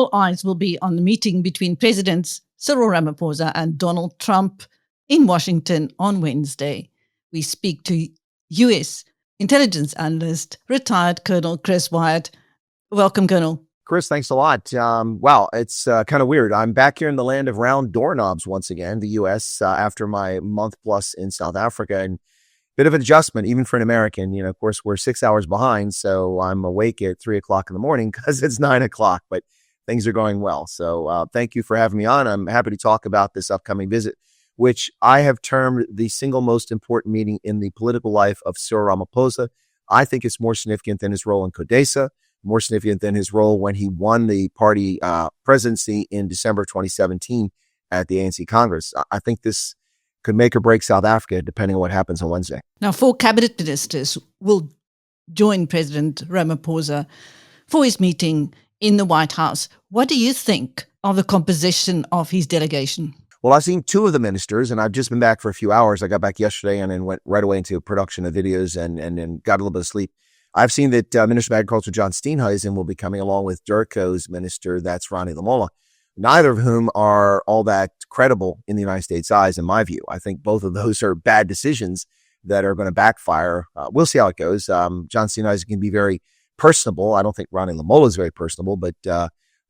all eyes will be on the meeting between Presidents Cyril Ramaphosa and Donald Trump in Washington on Wednesday. We speak to U.S. intelligence analyst, retired Colonel Chris Wyatt. Welcome, Colonel. Chris, thanks a lot. Wow, it's kind of weird. I'm back here in the land of round doorknobs once again, the U.S., after my month plus in South Africa. And bit of an adjustment, even for an American. You know, of course, we're 6 hours behind, so I'm awake at 3 o'clock in the morning because it's 9 o'clock, but things are going well. So thank you for having me on. I'm happy to talk about this upcoming visit, which I have termed the single most important meeting in the political life of Cyril Ramaphosa. I think it's more significant than his role in CODESA, more significant than his role when he won the party presidency in December of 2017 at the ANC Congress. I think this could make or break South Africa, depending on what happens on Wednesday. Now, 4 cabinet ministers will join President Ramaphosa for his meeting in the White House. What do you think of the composition of his delegation? Well, I've seen 2 of the ministers, and I've just been back for a few hours. I got back yesterday and then went right away into production of videos and got a little bit of sleep. I've seen that Minister of Agriculture John Steenhuisen will be coming along with Durko's minister, that's Ronnie Lamola, neither of whom are all that credible in the United States' eyes, in my view. I think both of those are bad decisions that are going to backfire. We'll see how it goes. John Steenhuisen can be very personable. I don't think Ronnie Lamola is very personable, but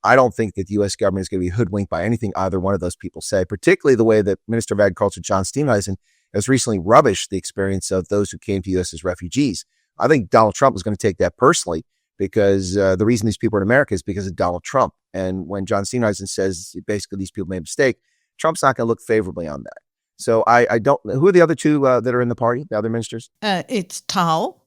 I don't think that the U.S. government is going to be hoodwinked by anything either one of those people say, particularly the way that Minister of Agriculture John Steenhuisen has recently rubbished the experience of those who came to the U.S. as refugees. I think Donald Trump is going to take that personally because the reason these people are in America is because of Donald Trump. And when John Steenhuisen says basically these people made a mistake, Trump's not going to look favorably on that. So I don't, who are the other 2 that are in the party, the other ministers? It's Tao,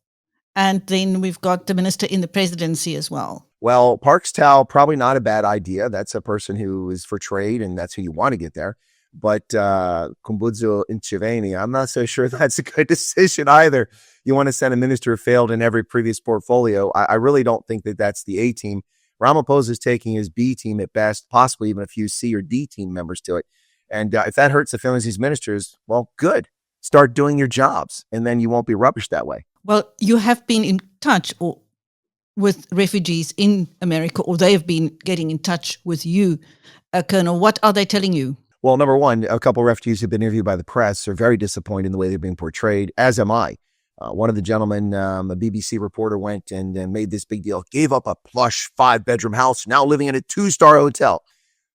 and then we've got the minister in the presidency as well. Well, Parks Tao, probably not a bad idea. That's a person who is for trade, and that's who you want to get there. But Khumbudzo Ntshavheni, I'm not so sure that's a good decision either. You want to send a minister who failed in every previous portfolio. I really don't think that that's the A team. Ramaphosa is taking his B team at best, possibly even a few C or D team members to it. And if that hurts the feelings of these ministers, well, good. Start doing your jobs, and then you won't be rubbish that way. Well, you have been in touch with refugees in America, or they have been getting in touch with you, Colonel. What are they telling you? Well, number one, a couple of refugees who've been interviewed by the press are very disappointed in the way they're being portrayed, as am I. One of the gentlemen, a BBC reporter, went and made this big deal, gave up a plush 5-bedroom house, now living in a 2-star hotel.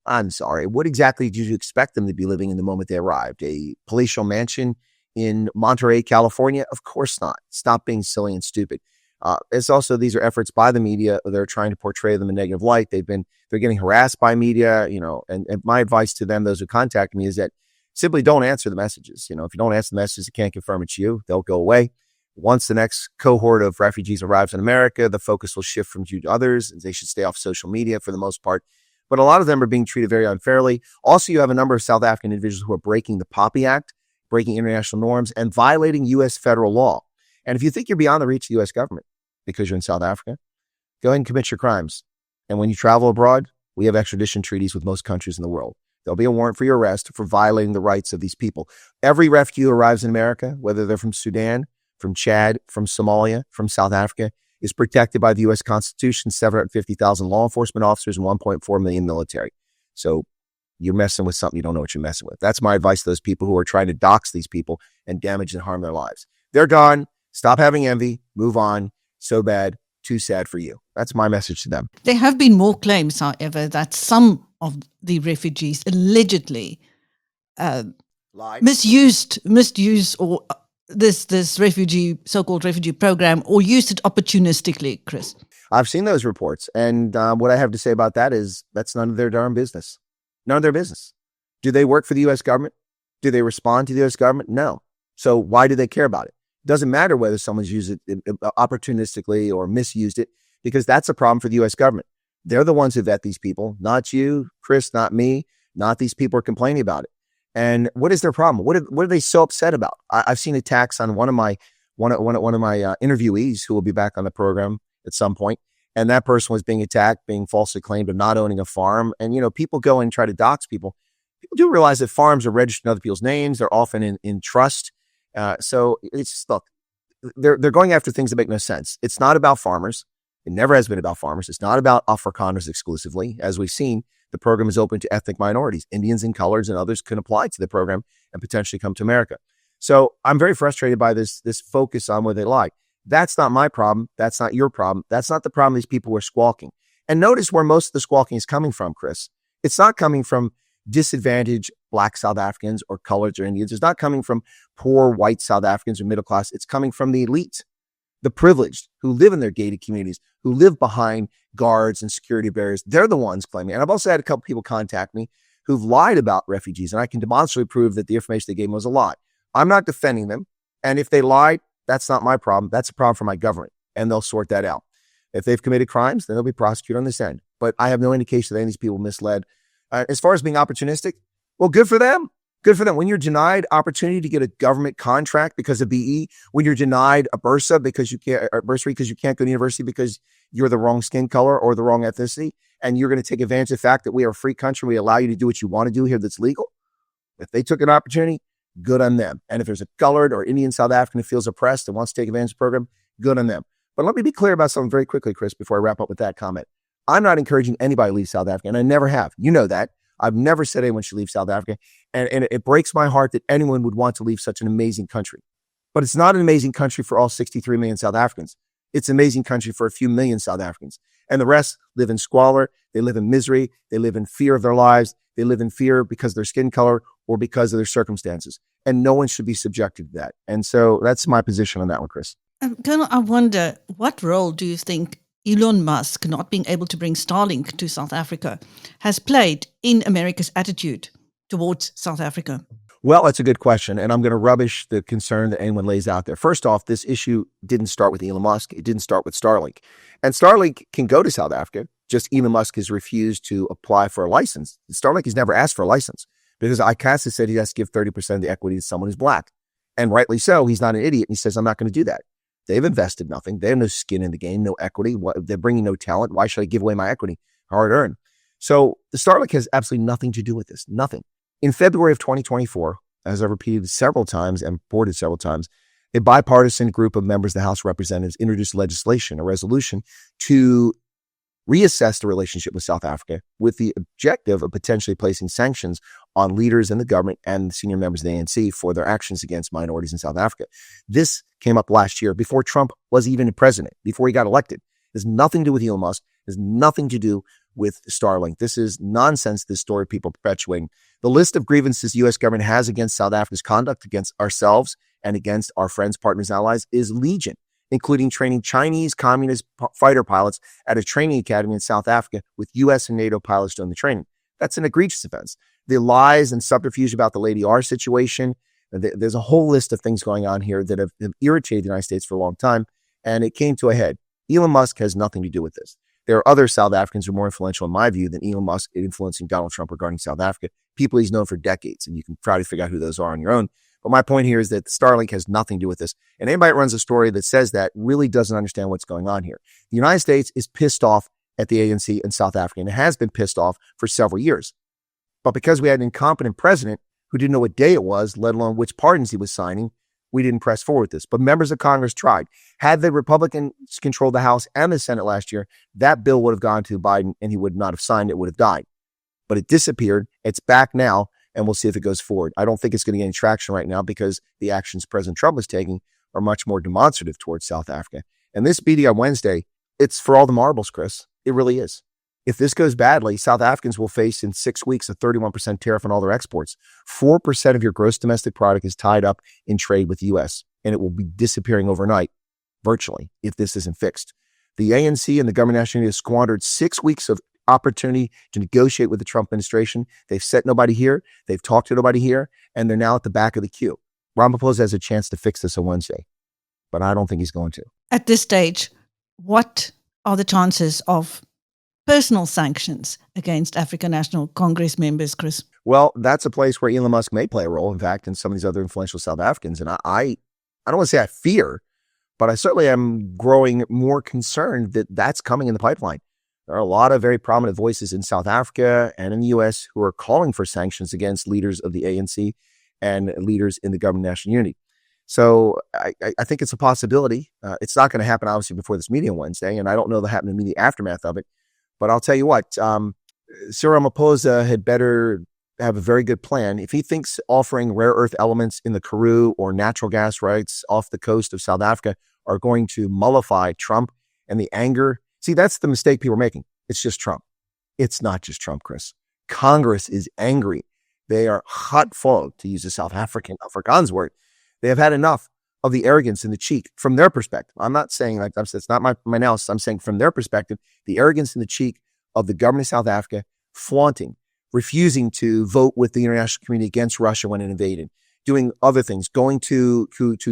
I'm sorry. What exactly did you expect them to be living in the moment they arrived? A palatial mansion in Monterey, California? Of course not. Stop being silly and stupid. It's also, these are efforts by the media. They're trying to portray them in a negative light. They're getting harassed by media, and my advice to them, those who contact me, is that simply don't answer the messages. If you don't answer the messages, it can't confirm it's you. They'll go away. Once the next cohort of refugees arrives in America, the focus will shift from you to others, and they should stay off social media for the most part. But a lot of them are being treated very unfairly. Also, you have a number of South African individuals who are breaking the POPI Act, breaking international norms, and violating U.S. federal law. And if you think you're beyond the reach of the U.S. government because you're in South Africa, go ahead and commit your crimes. And when you travel abroad, we have extradition treaties with most countries in the world. There'll be a warrant for your arrest for violating the rights of these people. Every refugee who arrives in America, whether they're from Sudan, from Chad, from Somalia, from South Africa, is protected by the U.S. Constitution, 750,000 law enforcement officers, and 1.4 million military. So you're messing with something you don't know what you're messing with. That's my advice to those people who are trying to dox these people and damage and harm their lives. They're gone. Stop having envy. Move on. So bad. Too sad for you. That's my message to them. There have been more claims, however, that some of the refugees allegedly misused or this so-called refugee program, or used it opportunistically, Chris. I've seen those reports. And what I have to say about that is that's none of their darn business. None of their business. Do they work for the U.S. government? Do they respond to the U.S. government? No. So why do they care about it? It doesn't matter whether someone's used it opportunistically or misused it, because that's a problem for the U.S. government. They're the ones who vet these people, not you, Chris, not me, not these people are complaining about it. And what is their problem? What are they so upset about? I've seen attacks on one of my interviewees who will be back on the program at some point, and that person was being attacked, being falsely claimed of not owning a farm. And people go and try to dox people. People do realize that farms are registered in other people's names. They're often in trust. So it's look, they're going after things that make no sense. It's not about farmers. It never has been about farmers. It's not about Afrikaners exclusively. As we've seen, the program is open to ethnic minorities. Indians and coloreds and others can apply to the program and potentially come to America. So I'm very frustrated by this focus on where they lie. That's not my problem. That's not your problem. That's not the problem these people were squawking. And notice where most of the squawking is coming from, Chris. It's not coming from disadvantaged Black South Africans or coloreds or Indians. It's not coming from poor white South Africans or middle class. It's coming from the elite, the privileged who live in their gated communities, who live behind guards and security barriers. They're the ones claiming. And I've also had a couple people contact me who've lied about refugees, and I can demonstrably prove that the information they gave me was a lie. I'm not defending them. And if they lied, that's not my problem. That's a problem for my government, and they'll sort that out. If they've committed crimes, then they'll be prosecuted on this end. But I have no indication that any of these people misled. As far as being opportunistic, well, good for them. Good for them. When you're denied opportunity to get a government contract because of BE, when you're denied a bursary because you can't go to university because you're the wrong skin color or the wrong ethnicity, and you're going to take advantage of the fact that we are a free country, we allow you to do what you want to do here that's legal. If they took an opportunity, good on them. And if there's a colored or Indian South African who feels oppressed and wants to take advantage of the program, good on them. But let me be clear about something very quickly, Chris, before I wrap up with that comment. I'm not encouraging anybody to leave South Africa, and I never have. You know that. I've never said anyone should leave South Africa, and it breaks my heart that anyone would want to leave such an amazing country. But it's not an amazing country for all 63 million South Africans. It's an amazing country for a few million South Africans. And the rest live in squalor, they live in misery, they live in fear of their lives, they live in fear because of their skin color or because of their circumstances. And no one should be subjected to that. And so that's my position on that one, Chris. Colonel, I wonder, what role do you think Elon Musk not being able to bring Starlink to South Africa has played in America's attitude towards South Africa? Well, that's a good question, and I'm going to rubbish the concern that anyone lays out there. First off, this issue didn't start with Elon Musk. It didn't start with Starlink. And Starlink can go to South Africa, just Elon Musk has refused to apply for a license. Starlink has never asked for a license because ICASA said he has to give 30% of the equity to someone who's Black. And rightly so, he's not an idiot, and he says, I'm not going to do that. They've invested nothing. They have no skin in the game, no equity. They're bringing no talent. Why should I give away my equity? Hard earned. So the Starlink has absolutely nothing to do with this. Nothing. In February of 2024, as I've repeated several times and reported several times, a bipartisan group of members of the House of Representatives introduced legislation, a resolution, to reassess the relationship with South Africa with the objective of potentially placing sanctions on leaders in the government and senior members of the ANC for their actions against minorities in South Africa. This came up last year before Trump was even a president, before he got elected. It has nothing to do with Elon Musk. It has nothing to do with Starlink. This is nonsense, this story people perpetuating. The list of grievances the U.S. government has against South Africa's conduct, against ourselves and against our friends, partners, and allies is legion, including training Chinese communist fighter pilots at a training academy in South Africa with U.S. and NATO pilots doing the training. That's an egregious offense. The lies and subterfuge about the Lady R situation, there's a whole list of things going on here that have irritated the United States for a long time, and it came to a head. Elon Musk has nothing to do with this. There are other South Africans who are more influential, in my view, than Elon Musk influencing Donald Trump regarding South Africa. People he's known for decades, and you can try to figure out who those are on your own. But my point here is that Starlink has nothing to do with this. And anybody that runs a story that says that really doesn't understand what's going on here. The United States is pissed off at the ANC in South Africa, and it has been pissed off for several years. But because we had an incompetent president who didn't know what day it was, let alone which pardons he was signing, we didn't press forward with this. But members of Congress tried. Had the Republicans controlled the House and the Senate last year, that bill would have gone to Biden and he would not have signed it, would have died. But it disappeared. It's back now, and we'll see if it goes forward. I don't think it's going to get any traction right now because the actions President Trump is taking are much more demonstrative towards South Africa. And this meeting on Wednesday, it's for all the marbles, Chris. It really is. If this goes badly, South Africans will face in 6 weeks a 31% tariff on all their exports. 4% of your gross domestic product is tied up in trade with the U.S., and it will be disappearing overnight, virtually, if this isn't fixed. The ANC and the government of national unity have squandered 6 weeks of opportunity to negotiate with the Trump administration. They've set nobody here. They've talked to nobody here, and they're now at the back of the queue. Ramaphosa has a chance to fix this on Wednesday, but I don't think he's going to. At this stage, what are the chances of personal sanctions against African National Congress members, Chris? Well, that's a place where Elon Musk may play a role, in fact, and some of these other influential South Africans. And I don't want to say I fear, but I certainly am growing more concerned that that's coming in the pipeline. There are a lot of very prominent voices in South Africa and in the U.S. who are calling for sanctions against leaders of the ANC and leaders in the government of national unity. So I think it's a possibility. It's not going to happen, obviously, before this meeting on Wednesday, and I don't know the happening in the aftermath of it. But I'll tell you what, Cyril Ramaphosa had better have a very good plan. If he thinks offering rare earth elements in the Karoo or natural gas rights off the coast of South Africa are going to mollify Trump and the anger. See, that's the mistake people are making. It's just Trump. It's not just Trump, Chris. Congress is angry. They are hot full, to use a South African Afrikaans word. They have had enough of the arrogance and the cheek from their perspective. I'm not saying like that's not my analysis. I'm saying from their perspective, the arrogance and the cheek of the government of South Africa flaunting, refusing to vote with the international community against Russia when it invaded, doing other things, going to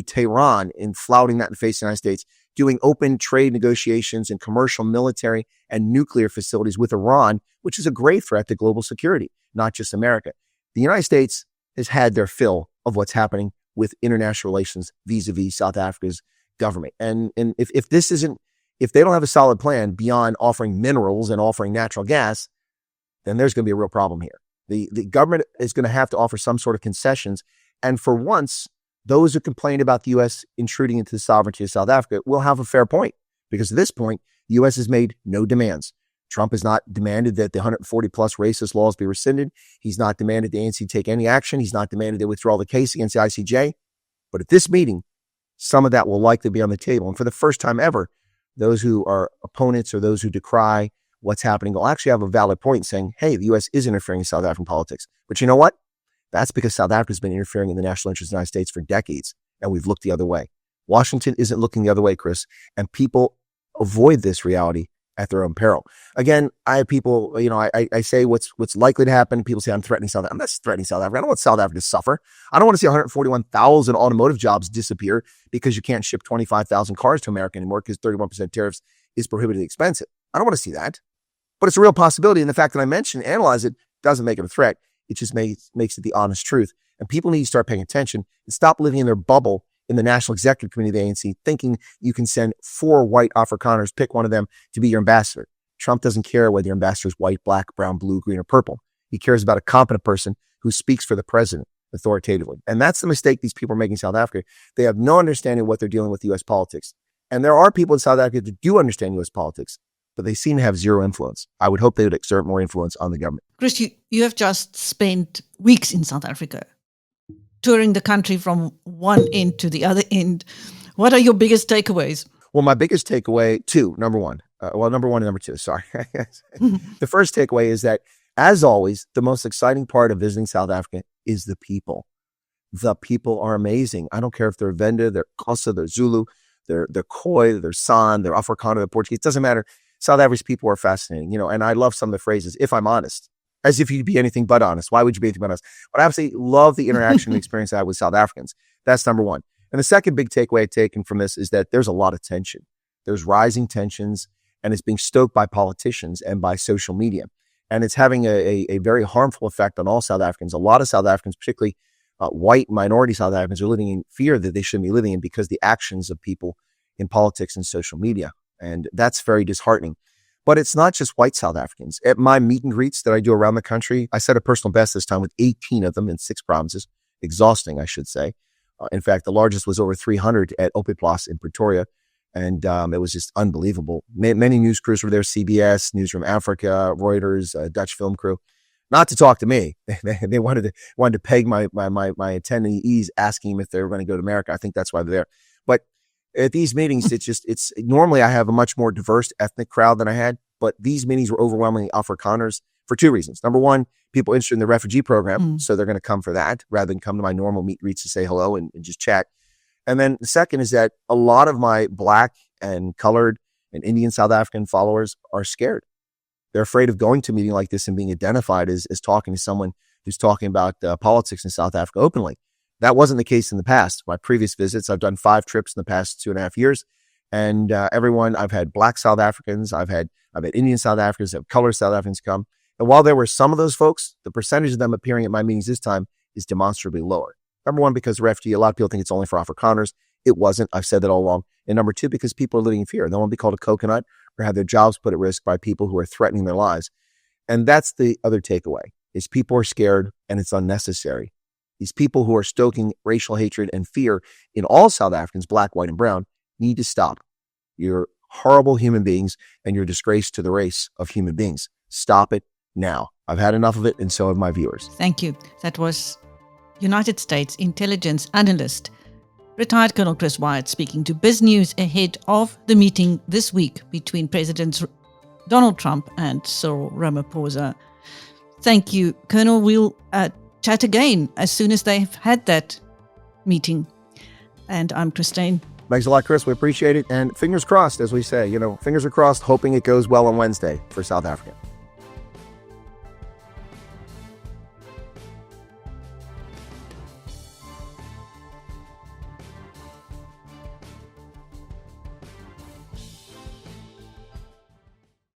Tehran and flouting that in the face of the United States, doing open trade negotiations and commercial, military, and nuclear facilities with Iran, which is a great threat to global security, not just America. The United States has had their fill of what's happening with international relations vis-a-vis South Africa's government. And if they don't have a solid plan beyond offering minerals and offering natural gas, then there's going to be a real problem here. The government is going to have to offer some sort of concessions. And for once, those who complain about the U.S. intruding into the sovereignty of South Africa will have a fair point, because at this point, the U.S. has made no demands. Trump has not demanded that the 140 plus racist laws be rescinded. He's not demanded the ANC take any action. He's not demanded they withdraw the case against the ICJ. But at this meeting, some of that will likely be on the table. And for the first time ever, those who are opponents or those who decry what's happening will actually have a valid point saying, hey, the U.S. is interfering in South African politics. But you know what? That's because South Africa has been interfering in the national interest of the United States for decades, and we've looked the other way. Washington isn't looking the other way, Chris, and people avoid this reality at their own peril. Again, I have people, I say what's likely to happen. People say I'm threatening South Africa. I'm not threatening South Africa. I don't want South Africa to suffer. I don't want to see 141,000 automotive jobs disappear because you can't ship 25,000 cars to America anymore because 31% tariffs is prohibitively expensive. I don't want to see that. But it's a real possibility. And the fact that I mentioned, analyze it, doesn't make it a threat. It just makes it the honest truth. And people need to start paying attention and stop living in their bubble in the National Executive Committee of the ANC, thinking you can send 4 white Afrikaners, pick one of them to be your ambassador. Trump doesn't care whether your ambassador is white, black, brown, blue, green, or purple. He cares about a competent person who speaks for the president authoritatively. And that's the mistake these people are making in South Africa. They have no understanding of what they're dealing with U.S. politics. And there are people in South Africa that do understand U.S. politics, but they seem to have zero influence. I would hope they would exert more influence on the government. Chris, you have just spent weeks in South Africa, touring the country from one end to the other end. What are your biggest takeaways? Well, my biggest takeaway, number one and number two, sorry. The first takeaway is that, as always, the most exciting part of visiting South Africa is the people. The people are amazing. I don't care if they're Venda, they're Xhosa, they're Zulu, they're Khoi, they're San, they're Afrikaner, they're Portuguese. It doesn't matter. South Africa's people are fascinating, and I love some of the phrases, if I'm honest, as if you'd be anything but honest. Why would you be anything but honest? But I absolutely love the interaction and experience I had with South Africans. That's number one. And the second big takeaway I've taken from this is that there's a lot of tension. There's rising tensions, and it's being stoked by politicians and by social media. And it's having a very harmful effect on all South Africans. A lot of South Africans, particularly white minority South Africans, are living in fear that they shouldn't be living in because of the actions of people in politics and social media. And that's very disheartening. But it's not just white South Africans. At my meet and greets that I do around the country, I set a personal best this time with 18 of them in 6 provinces. Exhausting, I should say. In fact, the largest was over 300 at Opetplas in Pretoria. And it was just unbelievable. Many news crews were there, CBS, News from Africa, Reuters, Dutch film crew. Not to talk to me. They wanted to peg my attendees, asking them if they were going to go to America. I think that's why they're there. But at these meetings, it's normally I have a much more diverse ethnic crowd than I had, but these meetings were overwhelmingly Afrikaners for 2 reasons. Number one, people interested in the refugee program, so they're going to come for that rather than come to my normal meet greets to say hello and just chat. And then the second is that a lot of my Black and colored and Indian South African followers are scared. They're afraid of going to a meeting like this and being identified as talking to someone who's talking about politics in South Africa openly. That wasn't the case in the past. My previous visits, I've done 5 trips in the past 2.5 years. And everyone, I've had Black South Africans, I've had Indian South Africans, I've colored South Africans come. And while there were some of those folks, the percentage of them appearing at my meetings this time is demonstrably lower. Number one, because refugee, a lot of people think it's only for Afrikaners. It wasn't. I've said that all along. And number two, because people are living in fear. They don't want to be called a coconut or have their jobs put at risk by people who are threatening their lives. And that's the other takeaway, is people are scared and it's unnecessary. These people who are stoking racial hatred and fear in all South Africans, black, white, and brown, need to stop. You're horrible human beings, and you're a disgrace to the race of human beings. Stop it now. I've had enough of it, and so have my viewers. Thank you. That was United States intelligence analyst, retired Colonel Chris Wyatt, speaking to BizNews ahead of the meeting this week between Presidents Donald Trump and Cyril Ramaphosa. Thank you, Colonel. We'll chat again as soon as they've had that meeting. And I'm Christine. Thanks a lot, Chris. We appreciate it. And fingers crossed, as we say, fingers are crossed, hoping it goes well on Wednesday for South Africa.